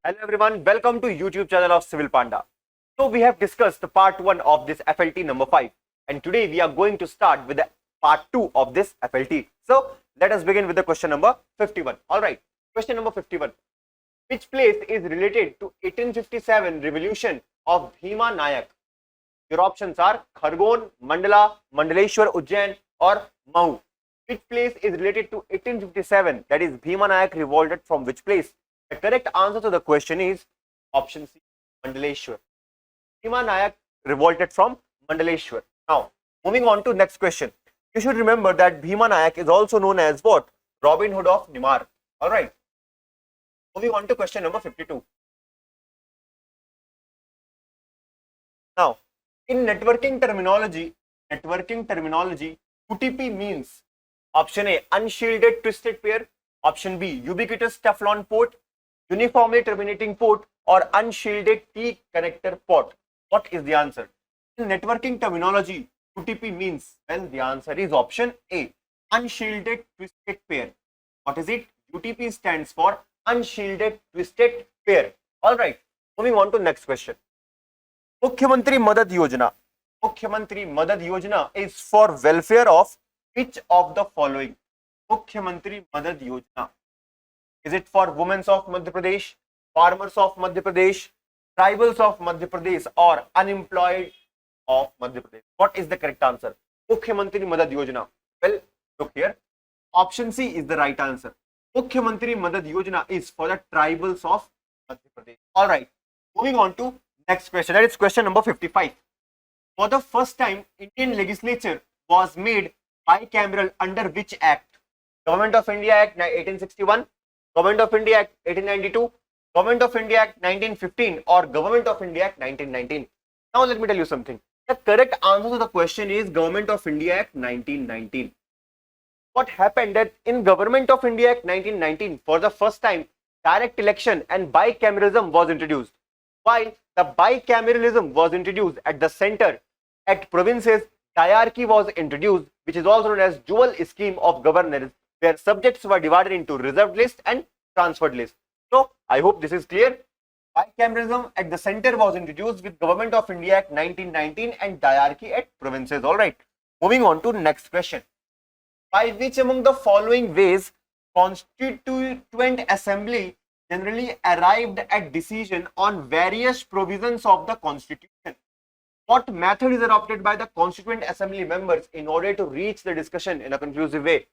Hello everyone, welcome to YouTube channel of Civil Panda. So we have discussed the part 1 of this FLT number 5 and today we are going to start with the part 2 of this FLT. So let us begin with the question number 51. Alright, question number 51. Which place is related to 1857 revolution of Bhima Nayak? Your options are Khargon, Mandala, Mandaleshwar, Ujjain or Mahu. Which place is related to 1857, that is Bhima Nayak revolted from which place? The correct answer to the question is option C, Mandaleshwar. Bhima Nayak revolted from Mandaleshwar. Now, moving on to next question. You should remember that Bhima Nayak is also known as what? Robin Hood of Nimar. Alright. Moving on to question number 52. Now, in networking terminology, UTP means option A, unshielded twisted pair, option B, ubiquitous Teflon port, uniformly terminating port or unshielded T connector port. What is the answer? In networking terminology, UTP means, well, the answer is option A, unshielded twisted pair. What is it? UTP stands for unshielded twisted pair. Alright, moving on to next question. Mukhyamantri Madad Yojana. Mukhyamantri Madad Yojana is for welfare of which of the following? Mukhyamantri Madad Yojana. Is it for women of Madhya Pradesh, farmers of Madhya Pradesh, tribals of Madhya Pradesh or unemployed of Madhya Pradesh? What is the correct answer? Mukhyamantri Madad Yojana. Well, look here. Option C is the right answer. Mukhyamantri Madad Yojana is for the tribals of Madhya Pradesh. Alright, moving on to next question. That is question number 55. For the first time, Indian legislature was made bicameral under which act? Government of India Act 1861, Government of India Act 1892, Government of India Act 1915 or Government of India Act 1919. Now let me tell you something. The correct answer to the question is Government of India Act 1919. What happened that in Government of India Act 1919, for the first time, direct election and bicameralism was introduced. While the bicameralism was introduced at the center, at provinces, diarchy was introduced, which is also known as dual scheme of governors, where subjects were divided into reserved list and transferred list. So, I hope this is clear. Bicameralism at the center was introduced with Government of India Act 1919 and diarchy at provinces. Alright, moving on to next question. By which among the following ways Constituent Assembly generally arrived at decision on various provisions of the Constitution? What method is adopted by the Constituent Assembly members in order to reach the discussion in a conclusive way?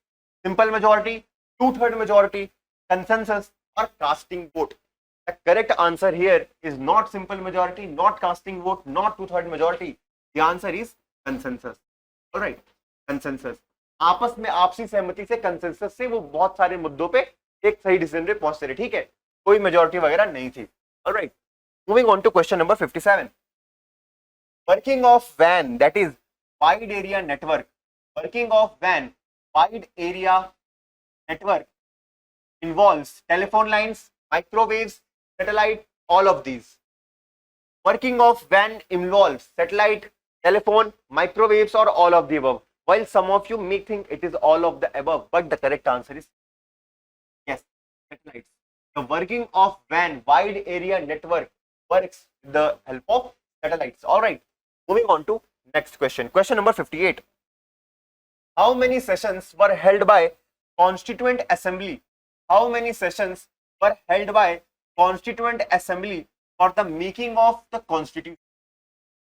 Simple majority, two-third majority, consensus or casting vote? The correct answer here is not simple majority, not casting vote, not two-third majority. The answer is consensus. Alright, consensus. आपस में आपसी सहमति से consensus से वो बहुत सारे मुद्दों पे एक सही डिसीजन पे पहुंचते रहे. ठीक है, कोई मेजॉरिटी वगैरह नहीं थी. Alright, moving on to question number 57. Working of WAN, that is wide area network. Working of WAN, wide area network, involves telephone lines, microwaves, satellite, all of these. Working of WAN involves satellite, telephone, microwaves or all of the above. While some of you may think it is all of the above, but the correct answer is yes, satellites. The working of WAN, wide area network, works with the help of satellites. Alright, moving on to next question. Question number 58. How many sessions were held by Constituent Assembly? How many sessions were held by Constituent Assembly for the making of the Constitution?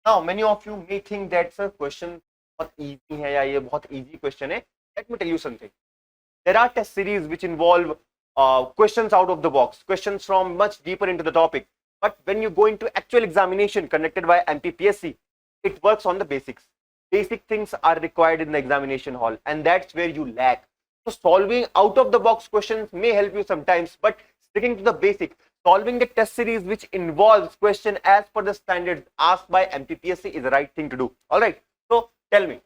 Now, many of you may think that's a question बहुत easy है या ये बहुत easy question है. Let me tell you something. There are test series which involve questions out of the box, questions from much deeper into the topic. But when you go into actual examination conducted by MPPSC, it works on the basics. Basic things are required in the examination hall, and that's where you lack. So solving out of the box questions may help you sometimes, but sticking to the basic, solving the test series which involves question as per the standards asked by MPPSC is the right thing to do. Alright, so tell me,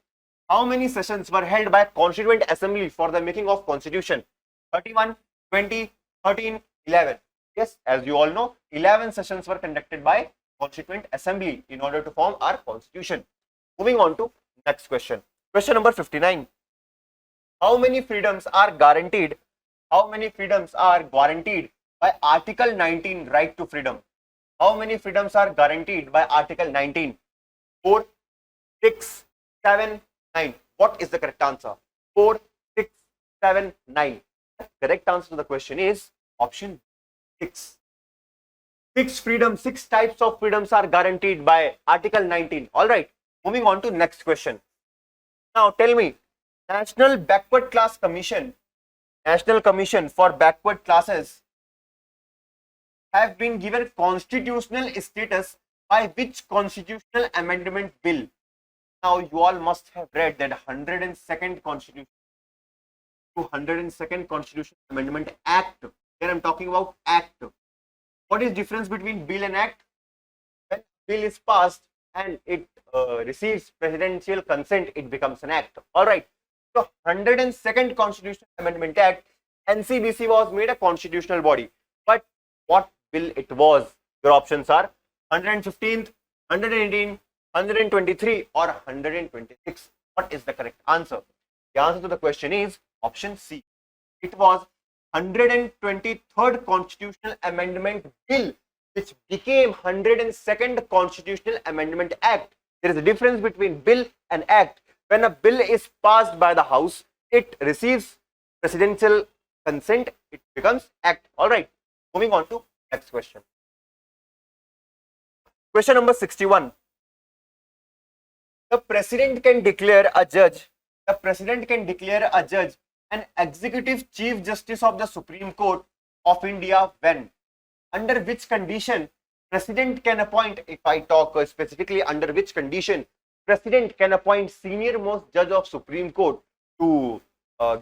how many sessions were held by Constituent Assembly for the making of Constitution? 31, 20, 13, 11. Yes, as you all know, 11 sessions were conducted by Constituent Assembly in order to form our Constitution. Moving on to next question. Question number 59. How many freedoms are guaranteed? How many freedoms are guaranteed by Article 19, right to freedom? How many freedoms are guaranteed by Article 19? 4, 6, 7, 9. What is the correct answer? 4, 6, 7, 9. The correct answer to the question is option 6. 6 types of freedoms are guaranteed by Article 19. All right. Moving on to next question. Now tell me, National Backward Class Commission, National Commission for Backward Classes have been given constitutional status by which constitutional amendment bill? Now you all must have read that 102nd Constitution, 202nd Constitutional Amendment Act. Here I'm talking about Act. What is difference between bill and act? When bill is passed and it receives presidential consent, it becomes an act. All right. So 102nd Constitutional Amendment Act, NCBC was made a constitutional body. But what bill it was? Your options are 115th, 118, 123 or 126. What is the correct answer? The answer to the question is option C. It was 123rd Constitutional Amendment Bill, which became 102nd Constitutional Amendment Act. There is a difference between bill and act. When a bill is passed by the House, it receives presidential consent, it becomes act. All right. Moving on to next question. Question number 61. The president can declare a judge. The president can declare a judge an executive chief justice of the Supreme Court of India when? Under which condition president can appoint? If I talk specifically under which condition president can appoint senior most judge of Supreme Court to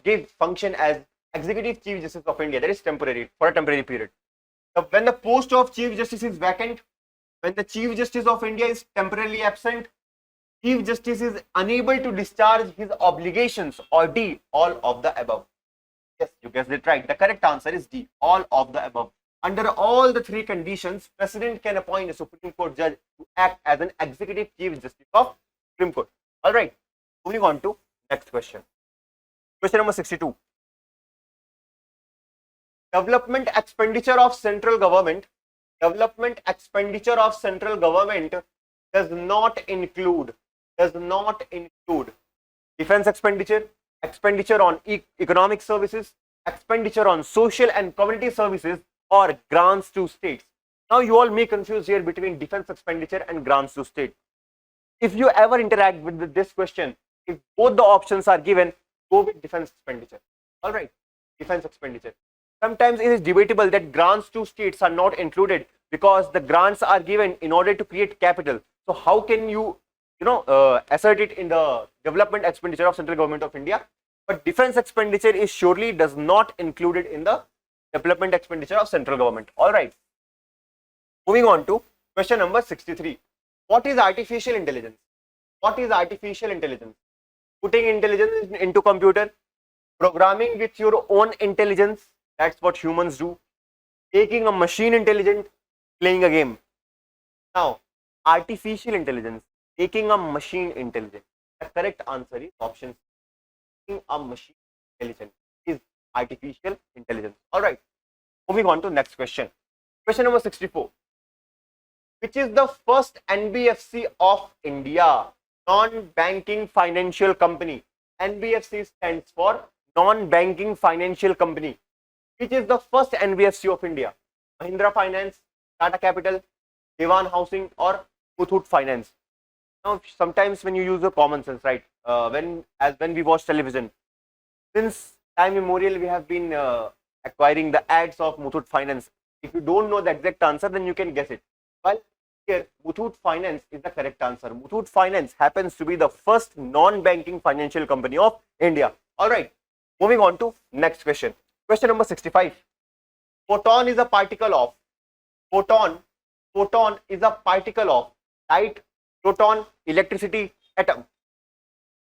give function as executive chief justice of India. That is temporary, for a temporary period. So when the post of chief justice is vacant, when the chief justice of India is temporarily absent, chief justice is unable to discharge his obligations, or D, all of the above. Yes, you guessed it right. The correct answer is D, all of the above. Under all the three conditions, president can appoint a Supreme Court judge to act as an executive chief justice of Supreme Court. All right, moving on to next question. Question number 62. Development expenditure of central government. Development expenditure of central government does not include defense expenditure, expenditure on economic services, expenditure on social and community services, or grants to states. Now you all may confuse here between defense expenditure and grants to state. If you ever interact with this question, if both the options are given, go with defense expenditure. All right, defense expenditure. Sometimes it is debatable that grants to states are not included because the grants are given in order to create capital. So how can you assert it in the development expenditure of central government of India? But defense expenditure is surely does not included in the development expenditure of central government. All right. Moving on to question number 63. What is artificial intelligence? What is artificial intelligence? Putting intelligence into computer, programming with your own intelligence. That's what humans do. Taking a machine intelligent, playing a game. Now, artificial intelligence, taking a machine intelligent. The correct answer is option C. Taking a machine intelligent is artificial intelligence. All right. Moving on to next question. Question number 64. Which is the first NBFC of India? Non-banking financial company. NBFC stands for non-banking financial company. Which is the first NBFC of India? Mahindra Finance, Tata Capital, Dewan Housing, or Muthoot Finance. Now, sometimes when you use the common sense, right? When we watch television, since time immemorial, we have been acquiring the ads of Muthoot Finance. If you don't know the exact answer, then you can guess it. Well, here Muthoot Finance is the correct answer. Muthoot Finance happens to be the first non-banking financial company of India. All right. Moving on to next question. Question number 65. Photon is a particle of. Photon is a particle of light, proton, electricity, atom.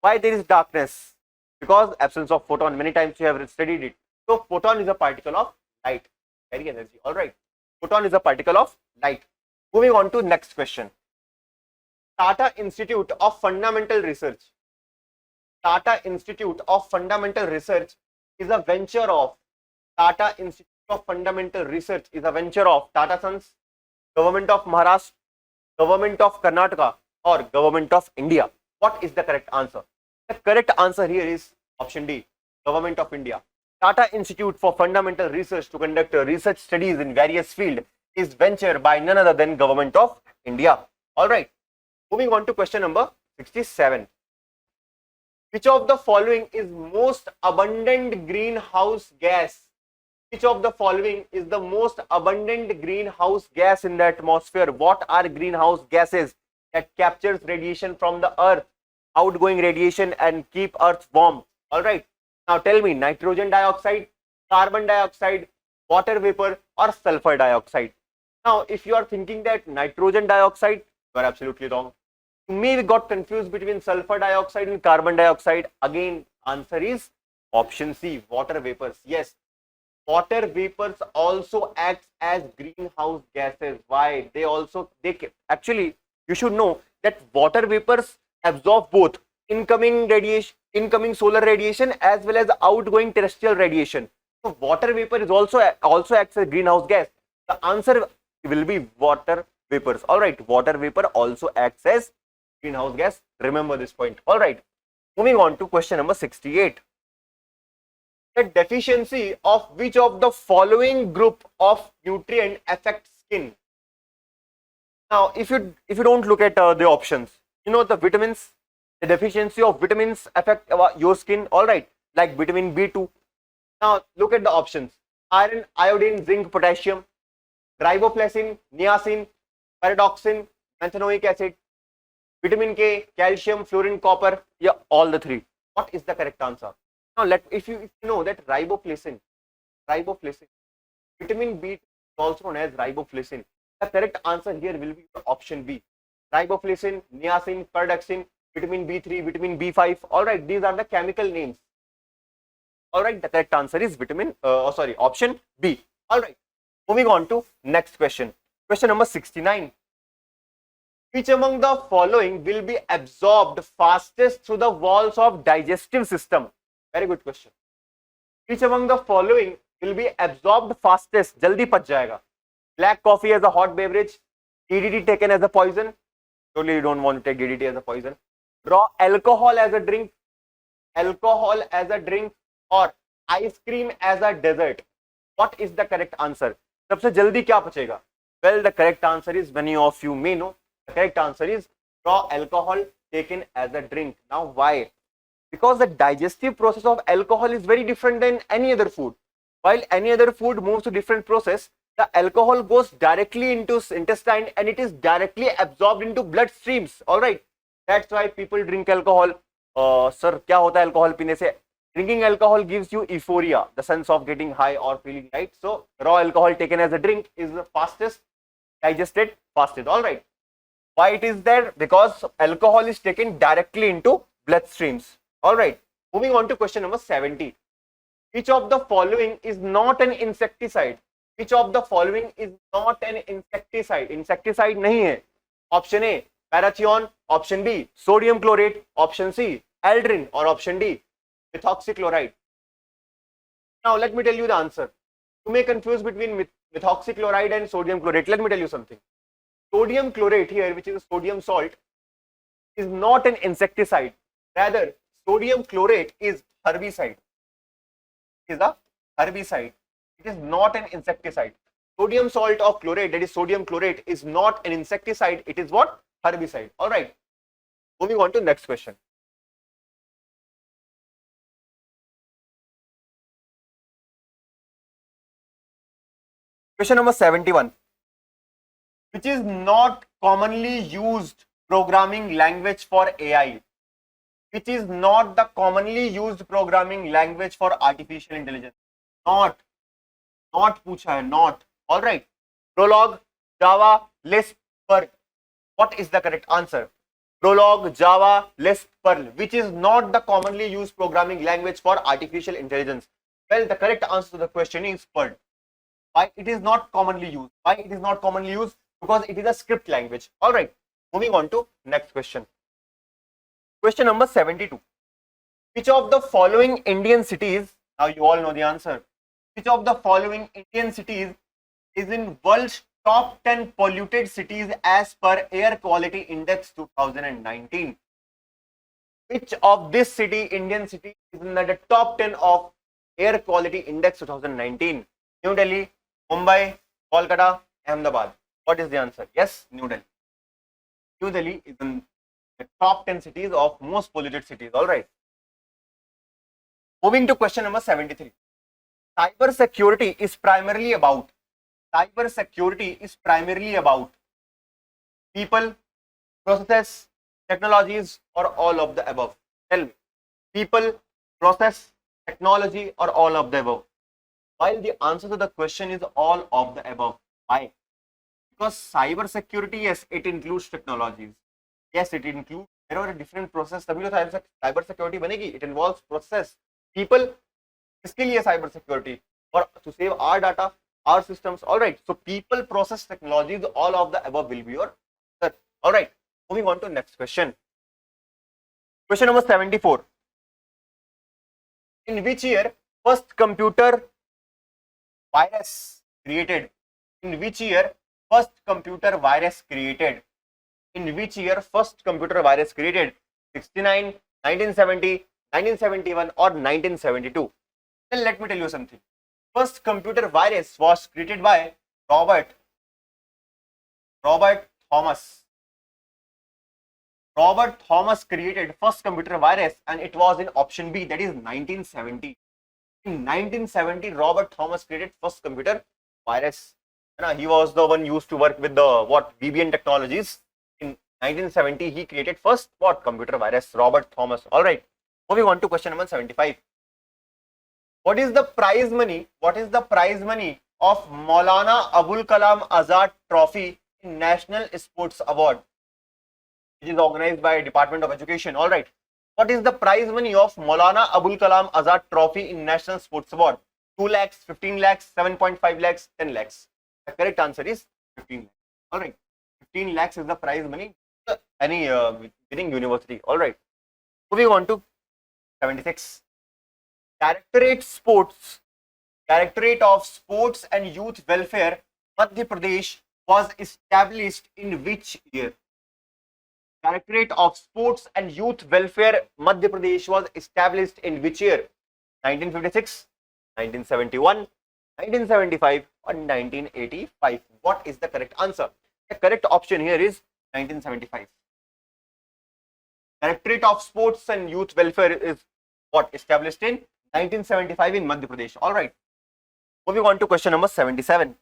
Why there is darkness? Because absence of photon. Many times you have studied it. So photon is a particle of light, carry energy. All right. Photon is a particle of light. Moving on to next question. Tata Institute of Fundamental Research. Tata Institute of Fundamental Research is a venture of Tata Institute of Fundamental Research is a venture of Tata Sons, Government of Maharashtra, Government of Karnataka, or Government of India? What is the correct answer? The correct answer here is option D, Government of India. Tata Institute for Fundamental Research to conduct research studies in various fields is venture by none other than Government of India. All right. Moving on to question number 67. Which of the following is most abundant greenhouse gas? Which of the following is the most abundant greenhouse gas in the atmosphere? What are greenhouse gases that captures radiation from the earth, outgoing radiation, and keep earth warm? All right. Now tell me, nitrogen dioxide, carbon dioxide, water vapor, or sulfur dioxide? Now, if you are thinking that nitrogen dioxide, you are absolutely wrong. You may got confused between sulfur dioxide and carbon dioxide. Again, answer is option C, water vapors. Yes, water vapors also acts as greenhouse gases. Why? Actually, you should know that water vapors absorb both incoming radiation, incoming solar radiation, as well as outgoing terrestrial radiation. So water vapor is also acts as greenhouse gas. The answer will be water vapors. All right, water vapor also acts as greenhouse gas. Remember this point. All right, moving on to question number 68. The deficiency of which of the following group of nutrient affects skin? Now, if you don't look at the options, you know the vitamins, the deficiency of vitamins affect your skin. All right, like vitamin B2. Now look at the options: iron, iodine, zinc, potassium, riboflavin, niacin, pyridoxine, methanoic acid, vitamin K, calcium, fluorine, copper. Yeah, all the three. What is the correct answer? Now if you know that riboflavin, vitamin B is also known as riboflavin. The correct answer here will be option B. Riboflavin, niacin, pyridoxine, vitamin B3, vitamin B5. All right, these are the chemical names. All right, the correct answer is option B. All right, moving on to next question. Question number 69. Which among the following will be absorbed fastest through the walls of digestive system? Very good question. Which among the following will be absorbed fastest? Jaldi pach jayega. Black coffee as a hot beverage, DDT taken as a poison. Surely you don't want to take DDT as a poison. Raw alcohol as a drink, or ice cream as a dessert. What is the correct answer? सबसे जल्दी क्या बचेगा? Well, the correct answer is, many of you may know, the correct answer is raw alcohol taken as a drink. Now why? Because the digestive process of alcohol is very different than any other food. While any other food moves to different process, the alcohol goes directly into intestine and it is directly absorbed into blood streams. All right, that's why people drink alcohol. Sir, क्या होता है alcohol पीने से? Drinking alcohol gives you euphoria, the sense of getting high or feeling right. So raw alcohol taken as a drink is the fastest digested fastest. All right. Why it is there? Because alcohol is taken directly into blood streams. All right. Moving on to question number 70. Which of the following is not an insecticide? Which of the following is not an insecticide? Insecticide नहीं है. Option A, parathion. Option B, sodium chlorate. Option C, aldrin. Or option D, methoxychloride. Now let me tell you the answer. You may confuse between methoxychloride and sodium chlorate. Let me tell you something. Sodium chlorate here, which is a sodium salt, is not an insecticide. Rather, sodium chlorate is herbicide. It is a herbicide. It is not an insecticide. Sodium salt or chlorate, that is sodium chlorate, is not an insecticide. It is what? Herbicide. All right. Moving on to next question. Question number 71. Which is not commonly used programming language for AI? Which is not the commonly used programming language for artificial intelligence? Not पूछा है, not. All right. Prolog, Java, Lisp, Perl. What is the correct answer? Prolog, Java, Lisp, Perl. Which is not the commonly used programming language for artificial intelligence? Well, the correct answer to the question is Perl. Why it is not commonly used? Why it is not commonly used? Because it is a script language. All right. Moving on to next question. Question number 72. Which of the following Indian cities, now you all know the answer, Which of the following Indian cities is in world's top 10 polluted cities as per Air Quality Index 2019? Which of this city, Indian city, is in the top 10 of Air Quality Index 2019? New Delhi, Mumbai, Kolkata, Ahmedabad. What is the answer? Yes, New Delhi. New Delhi is in the top 10 cities of most polluted cities. All right. Moving to question number 73. Cyber security is primarily about people, processes, technologies, or all of the above. Tell me. People, process, technology, or all of the above. While the answer to the question is all of the above. Why? Because cyber security, yes, it includes technologies. Yes, it includes, there are different process. तभी तो cyber security बनेगी. It involves process, people. इसके लिए cyber security or to save our data, our systems. All right. So people, process, technologies, all of the above will be your answer. All right. Moving on to next question. Question number 74. In which year first computer virus created? In which year first computer virus created? In which year first computer virus created? 69, 1970, 1971 or 1972? Then let me tell you something. First computer virus was created by Robert Thomas. Robert Thomas created first computer virus and it was in option B, that is 1970. In 1970, Robert Thomas created first computer virus. He was the one used to work with the BBN technologies. In 1970, he created first computer virus, Robert Thomas. All right. Moving on to question number 75. What is the prize money? What is the prize money of Maulana Abul Kalam Azad Trophy in National Sports Award, which is organized by Department of Education? All right. What is the prize money of Maulana Abul Kalam Azad Trophy in National Sports Award? 2 lakhs, 15 lakhs, 7.5 lakhs, 10 lakhs. The correct answer is 15 lakhs. All right. 15 lakhs is the prize money to any winning university. All right. Moving on to 76. Directorate of Sports and Youth Welfare, Madhya Pradesh was established in which year? Directorate of Sports and Youth Welfare, Madhya Pradesh was established in which year? 1956, 1971, 1975 or 1985? What is the correct answer? The correct option here is 1975. Directorate of Sports and Youth Welfare is established in 1975 in Madhya Pradesh. All right. Moving on to question number 77.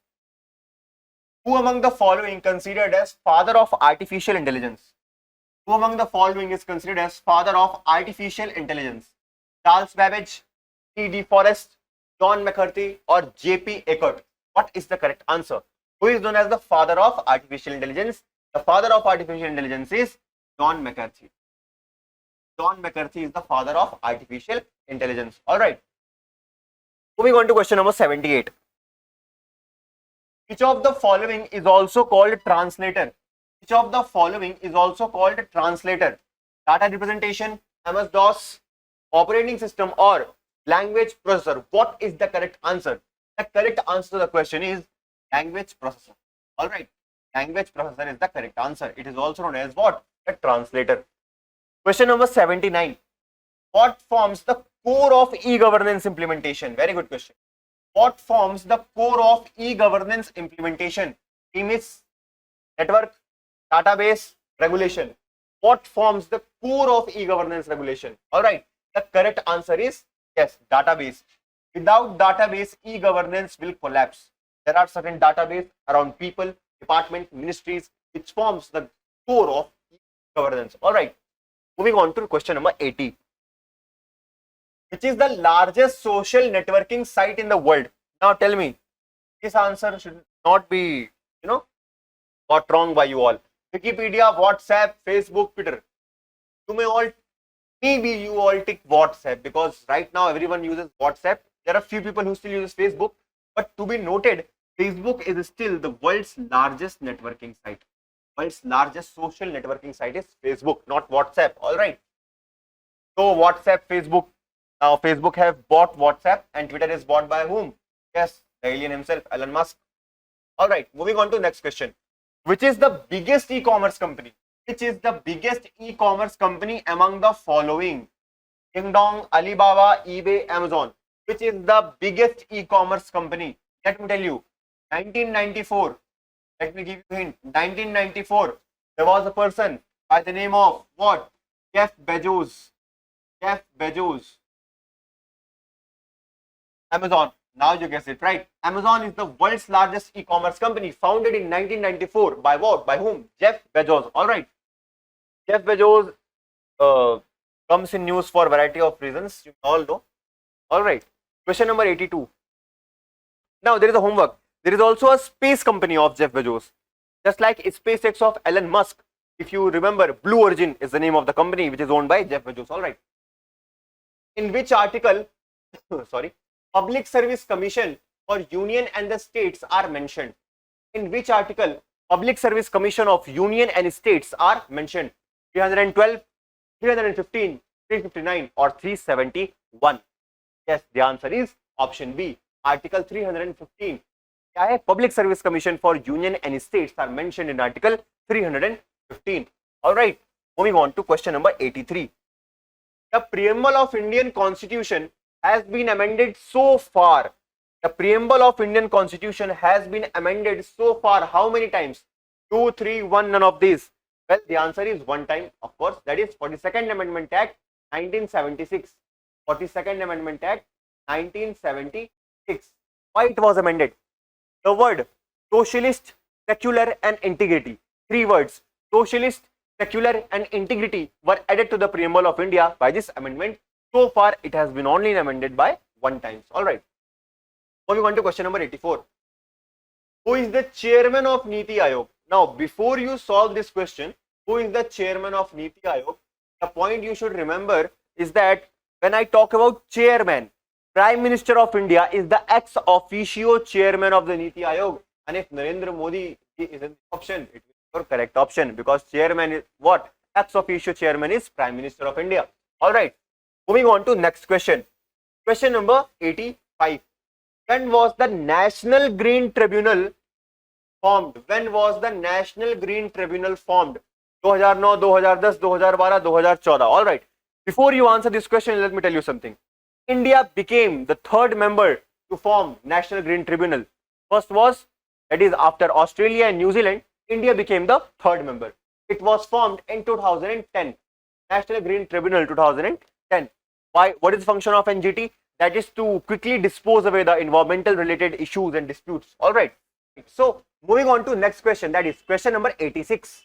Who among the following considered as father of artificial intelligence? Who among the following is considered as father of artificial intelligence? Charles Babbage, T.D. Forrest, John McCarthy or J.P. Eckert? What is the correct answer? Who is known as the father of artificial intelligence? The father of artificial intelligence is John McCarthy. John McCarthy is the father of artificial intelligence. All right. Moving on to question number 78. Which of the following is also called translator? Which of the following is also called translator? Data representation, MS-DOS, operating system or language processor? What is the correct answer? The correct answer to the question is language processor. All right. Language processor is the correct answer. It is also known as what? A translator. Question number 79. What forms the core of e-governance implementation? Very good question. What forms the core of e-governance implementation? Premise, network, database, regulation. What forms the core of e-governance regulation? All right. The correct answer is yes, database. Without database, e-governance will collapse. There are certain database around people, department, ministries, which forms the core of e-governance. All right. Moving on to question number 80. Which is the largest social networking site in the world? Now tell me, this answer should not be, got wrong by you all. Wikipedia, WhatsApp, Facebook, Twitter. Maybe you all tick WhatsApp because right now everyone uses WhatsApp. There are few people who still use Facebook, but to be noted, Facebook is still the world's largest networking site. World's largest social networking site is Facebook, not WhatsApp. All right. So WhatsApp, Facebook. Now Facebook have bought WhatsApp and Twitter is bought by whom? Yes, the alien himself, Elon Musk. All right, moving on to next question. Which is the biggest e-commerce company? Which is the biggest e-commerce company among the following? Ding Dong, Alibaba, eBay, Amazon. Which is the biggest e-commerce company? Let me tell you, 1994. Let me give you a hint. 1994, there was a person by the name of what? Jeff Bezos. Jeff Bezos. Amazon. Now you guess it, right? Amazon is the world's largest e-commerce company, founded in 1994 by what? By whom? Jeff Bezos. All right. Jeff Bezos comes in news for a variety of reasons. You all know. All right. Question number 82. Now there is a homework. There is also a space company of Jeff Bezos, just like SpaceX of Elon Musk. If you remember, Blue Origin is the name of the company which is owned by Jeff Bezos. All right. In which article, sorry, Public Service Commission for Union and the States are mentioned? In which article Public Service Commission of Union and States are mentioned? 312, 315, 359 or 371? Yes, the answer is option B, Article 315. Public Service Commission for Union and States are mentioned in Article 315. All right, moving on to question number 83. The preamble of Indian Constitution has been amended so far. The preamble of Indian Constitution has been amended so far how many times? 2, 3, 1, none of these. Well, the answer is one time, of course. That is 42nd Amendment Act 1976. 42nd Amendment Act 1976. Why it was amended? The word socialist, secular and integrity. 3 words. Socialist, secular and integrity were added to the preamble of India by this amendment. So far, it has been only amended by one time. All right. Moving on to question number 84. Who is the chairman of Niti Aayog? Now, before you solve this question, who is the chairman of Niti Aayog? The point you should remember is that when I talk about chairman, Prime Minister of India is the ex officio chairman of the Niti Aayog. And if Narendra Modi is in the option, it is your correct option, because chairman is what? Ex officio chairman is Prime Minister of India. All right. Moving on to next question. Question number 85. When was the National Green Tribunal formed? When was the National Green Tribunal formed? 2009, 2010, 2012, 2014. All right. Before you answer this question, let me tell you something. India became the 3rd member to form National Green Tribunal. First was, that is after Australia and New Zealand, India became the 3rd member. It was formed in 2010. National Green Tribunal 2010. Why? What is the function of NGT? That is to quickly dispose away the environmental related issues and disputes. All right. So moving on to next question, that is question number 86.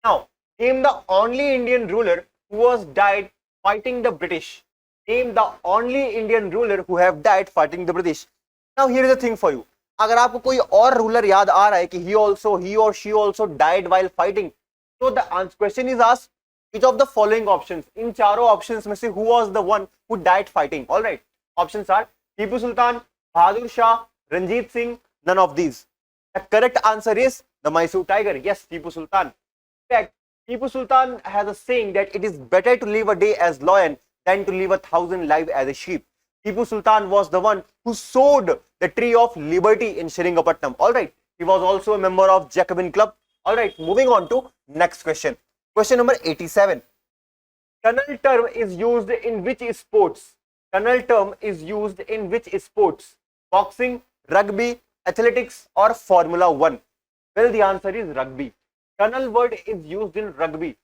Now, name the only Indian ruler who was died fighting the British. Name the only Indian ruler who have died fighting the British. Now here is the thing for you. अगर आपको कोई और ruler याद आ रहा है कि he or she also died while fighting, so the question is asked, which of the following options? In चारों options में से who was the one who died fighting? All right. Options are Tipu Sultan, Bahadur Shah, Ranjit Singh, none of these. The correct answer is the Mysore Tiger. Yes, Tipu Sultan. In fact, Tipu Sultan has a saying that it is better to live a day as lion than to live 1,000 lives as a sheep. Tipu Sultan was the one who sowed the tree of liberty in Sringapatnam. All right. He was also a member of Jacobin Club. All right. Moving on to next question. Question number 87. Tunnel term is used in which sports? Tunnel term is used in which sports? Boxing, rugby, athletics or Formula 1? Well, the answer is rugby. Tunnel word is used in rugby.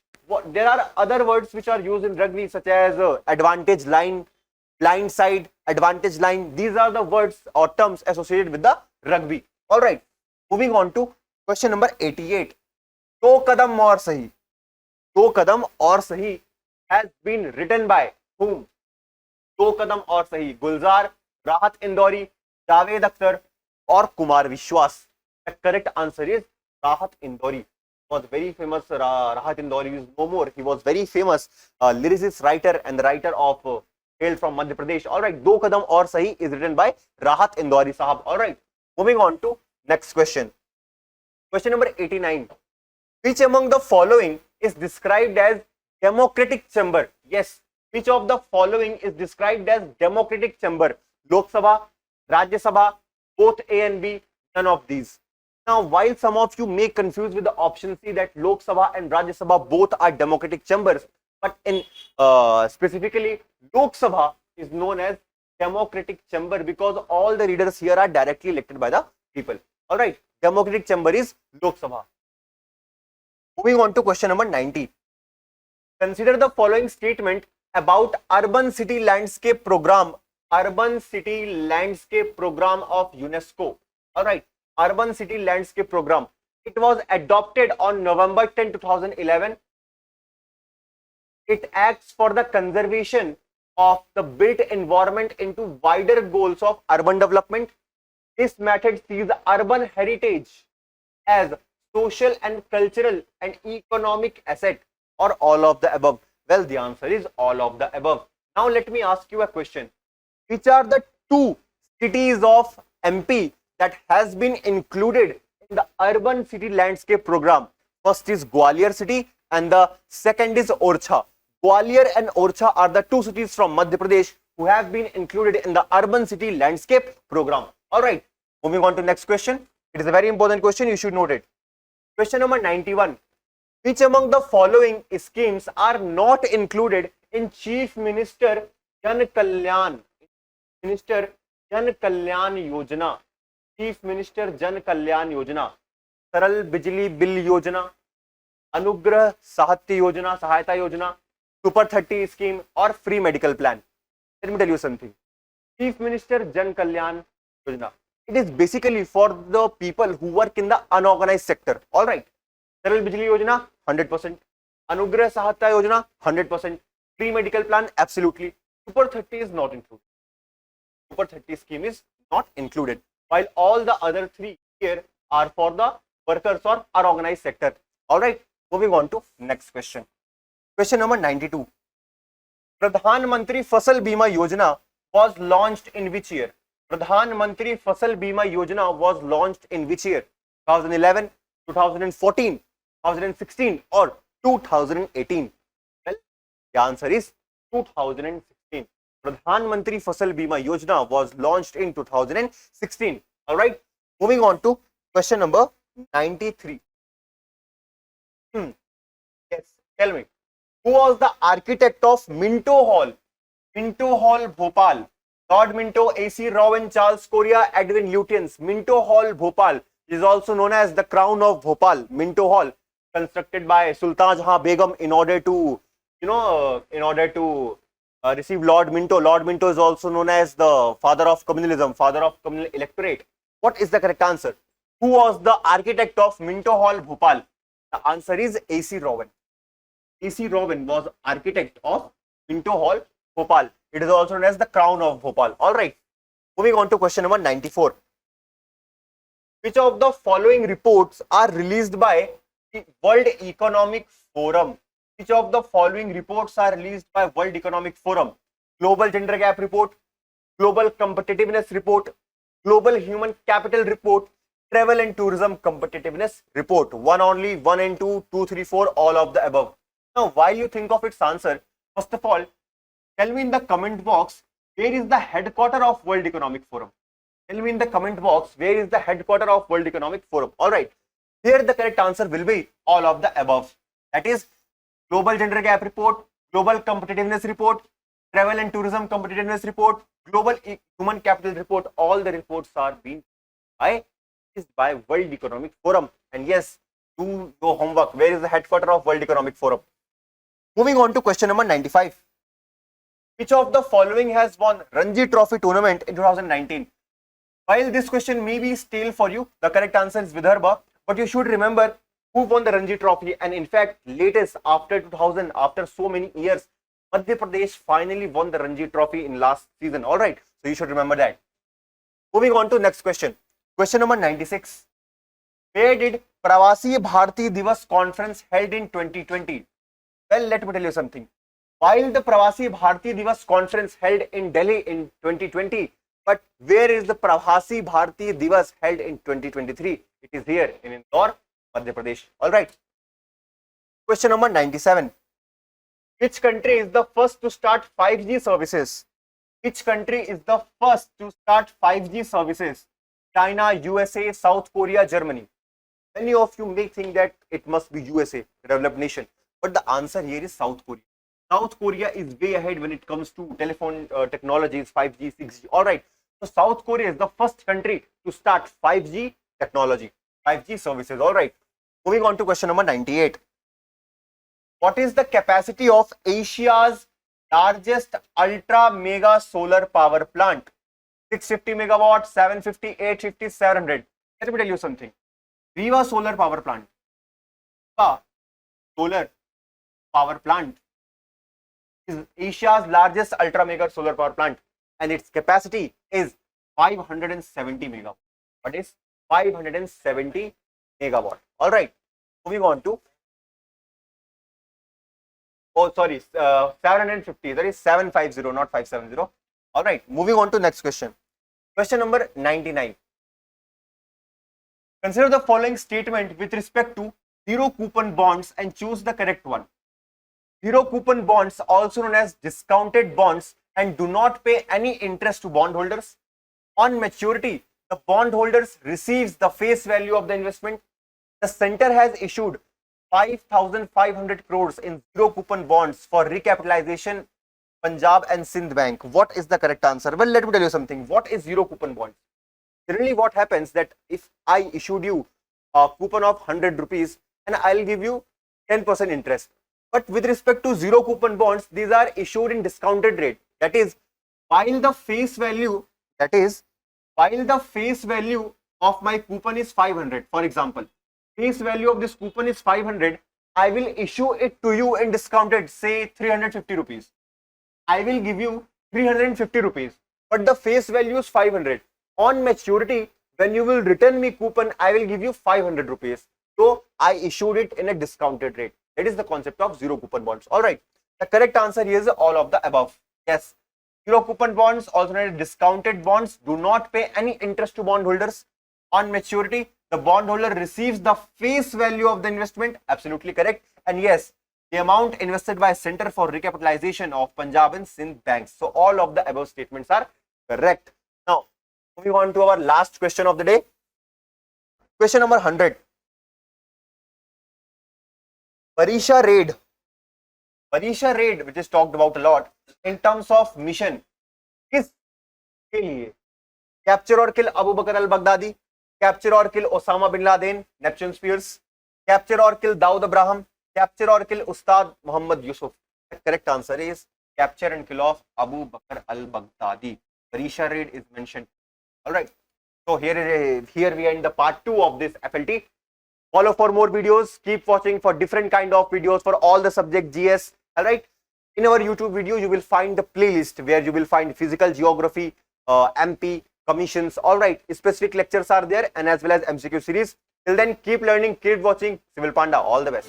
There are other words which are used in rugby, such as advantage line, blind side, advantage line. These are the words or terms associated with the rugby. All right. Moving on to question number 88. Do Kadam aur Sahi. Do Kadam aur Sahi has been written by whom? Do Kadam aur Sahi. Gulzar, Rahat Indori, Javed Akhtar or Kumar Vishwas. The correct answer is Rahat Indori. Was very famous. Rahat Indori is no more. He was very famous lyricist, writer and the writer of hail from Madhya Pradesh. All right. Do Kadam aur Sahi is written by Rahat Indori Sahab. All right. Moving on to next question. Question number 89. Which among the following is described as democratic chamber? Yes. Which of the following is described as democratic chamber? Lok Sabha, Rajya Sabha, both A and B, none of these. Now, while some of you may confuse with the option C that Lok Sabha and Rajya Sabha both are democratic chambers, but in specifically Lok Sabha is known as democratic chamber because all the leaders here are directly elected by the people. All right, democratic chamber is Lok Sabha. Moving on to question number 90. Consider the following statement about urban city landscape program of UNESCO. All right, urban city landscape program. It was adopted on November 10, 2011. It acts for the conservation of the built environment into wider goals of urban development. This method sees urban heritage as social and cultural and economic asset, or all of the above. Well, the answer is all of the above. Now let me ask you a question. Which are the two cities of MP that has been included in the urban city landscape program? First is Gwalior city and the second is Orchha. Gwalior and Orchha are the two cities from Madhya Pradesh who have been included in the urban city landscape program. All right, moving on to next question. It is a very important question, you should note it. Question number 91. Which among the following schemes are not included in Chief Minister Jan Kalyan Yojana? Chief Minister Jan Kalyan Yojana. Saral Bijli Bill Yojana, Anugrah Sahayata Yojana, Super 30 scheme, or free medical plan. Let me tell you something. Chief Minister Jan Kalyan Yojana. It is basically for the people who work in the unorganized sector. All right. Saral Bijli Yojana, 100%. Anugrah Sahayata Yojana, 100%. Free medical plan, absolutely. Super 30 is not included. Super 30 scheme is not included. While all the other three here are for the workers or unorganized sector. All right. Moving on to next question. Question number 92. Pradhan Mantri Fasal Bima Yojana was launched in which year? Pradhan Mantri Fasal Bima Yojana was launched in which year? 2011, 2014, 2016 or 2018? Well, the answer is 2016. Pradhan Mantri Fasal Bima Yojana was launched in 2016. All right. Moving on to question number 93. Yes, tell me. Who was the architect of Minto Hall? Minto Hall, Bhopal. Lord Minto, A.C. Rowan, Charles Correa, Edwin Lutyens. Minto Hall, Bhopal is also known as the Crown of Bhopal. Minto Hall, constructed by Sultan Jahan Begum in order to, receive Lord Minto. Lord Minto is also known as the father of communalism, father of communal electorate. What is the correct answer? Who was the architect of Minto Hall, Bhopal? The answer is A.C. Rowan. A.C. Rowan was architect of Minto Hall, Bhopal. It is also known as the Crown of Bhopal. All right. Moving on to question number 94. Which of the following reports are released by the World Economic Forum? Which of the following reports are released by World Economic Forum? Global Gender Gap Report, Global Competitiveness Report, Global Human Capital Report, Travel and Tourism Competitiveness Report. One only, 1 and 2, 2, 3, 4, all of the above. Now, while you think of its answer, first of all, tell me in the comment box, where is the headquarter of World Economic Forum? Tell me in the comment box, where is the headquarter of World Economic Forum? All right. Here the correct answer will be all of the above. That is Global Gender Gap Report, Global Competitiveness Report, Travel and Tourism Competitiveness Report, Global Human Capital Report. All the reports are being by World Economic Forum. And yes, do your homework. Where is the headquarter of World Economic Forum? Moving on to question number 95. Which of the following has won Ranji Trophy tournament in 2019? While this question may be stale for you, the correct answer is Vidarbha. But you should remember who won the Ranji Trophy. And in fact, latest after 2000, after so many years, Madhya Pradesh finally won the Ranji Trophy in last season. All right. So you should remember that. Moving on to next question. Question number 96. Where did Pravasi Bharati Divas conference held in 2020? Well, let me tell you something. While the Pravasi Bharati Divas conference held in Delhi in 2020, but where is the Pravasi Bharati Divas held in 2023? It is here in Indore, Madhya Pradesh. All right. Question number 97. Which country is the first to start 5G services? Which country is the first to start 5G services? China, USA, South Korea, Germany. Many of you may think that it must be USA, a developed nation, but the answer here is South Korea. South Korea is way ahead when it comes to telephone technologies, 5G, 6G. All right. So South Korea is the first country to start 5G technology, 5G services. All right. Moving on to question number 98. What is the capacity of Asia's largest ultra mega solar power plant? 650 megawatt, 750, 850, 700. Let me tell you something. Viva solar power plant. Viva solar power plant is Asia's largest ultra mega solar power plant, and its capacity is 570 megawatt. What is 570 megawatt? All right. Moving on to 750. That is 750, not 570. All right. Moving on to next question. Question number 99. Consider the following statement with respect to zero coupon bonds and choose the correct one. Zero coupon bonds, also known as discounted bonds, and do not pay any interest to bondholders. On maturity, the bondholders receives the face value of the investment. The center has issued 5,500 crores in zero coupon bonds for recapitalization Punjab and Sindh Bank. What is the correct answer? Well, let me tell you something. What is zero coupon bonds? Generally, what happens that if I issued you a coupon of 100 rupees and I'll give you 10% interest. But with respect to zero coupon bonds, these are issued in discounted rate. That is, while the face value of my coupon is 500, for example, face value of this coupon is 500, I will issue it to you in discounted, say 350 rupees. I will give you 350 rupees, but the face value is 500. On maturity, when you will return me coupon, I will give you 500 rupees. So I issued it in a discounted rate. That is the concept of zero coupon bonds. All right. The correct answer here is all of the above. Yes. Zero coupon bonds, also known as discounted bonds, do not pay any interest to bondholders. On maturity, the bondholder receives the face value of the investment. Absolutely correct. And yes, the amount invested by Center for Recapitalization of Punjab and Sindh Banks. So all of the above statements are correct. Now, moving on to our last question of the day. Question number 100. Parisha raid, which is talked about a lot in terms of mission, किस के लिए? Capture or kill Abu Bakr al-Baghdadi, capture or kill Osama bin Laden, Neptune Spears, capture or kill Dawood Abraham, capture or kill Ustad Muhammad Yusuf. The correct answer is capture and kill of Abu Bakr al-Baghdadi. Parisha raid is mentioned. All right. So here we end the part 2 of this FLT. Follow for more videos. Keep watching for different kind of videos for all the subject GS. All right. In our YouTube video, you will find the playlist where you will find physical, geography, MP, commissions. All right. Specific lectures are there and as well as MCQ series. Till then, keep learning, keep watching. Civil Panda. All the best.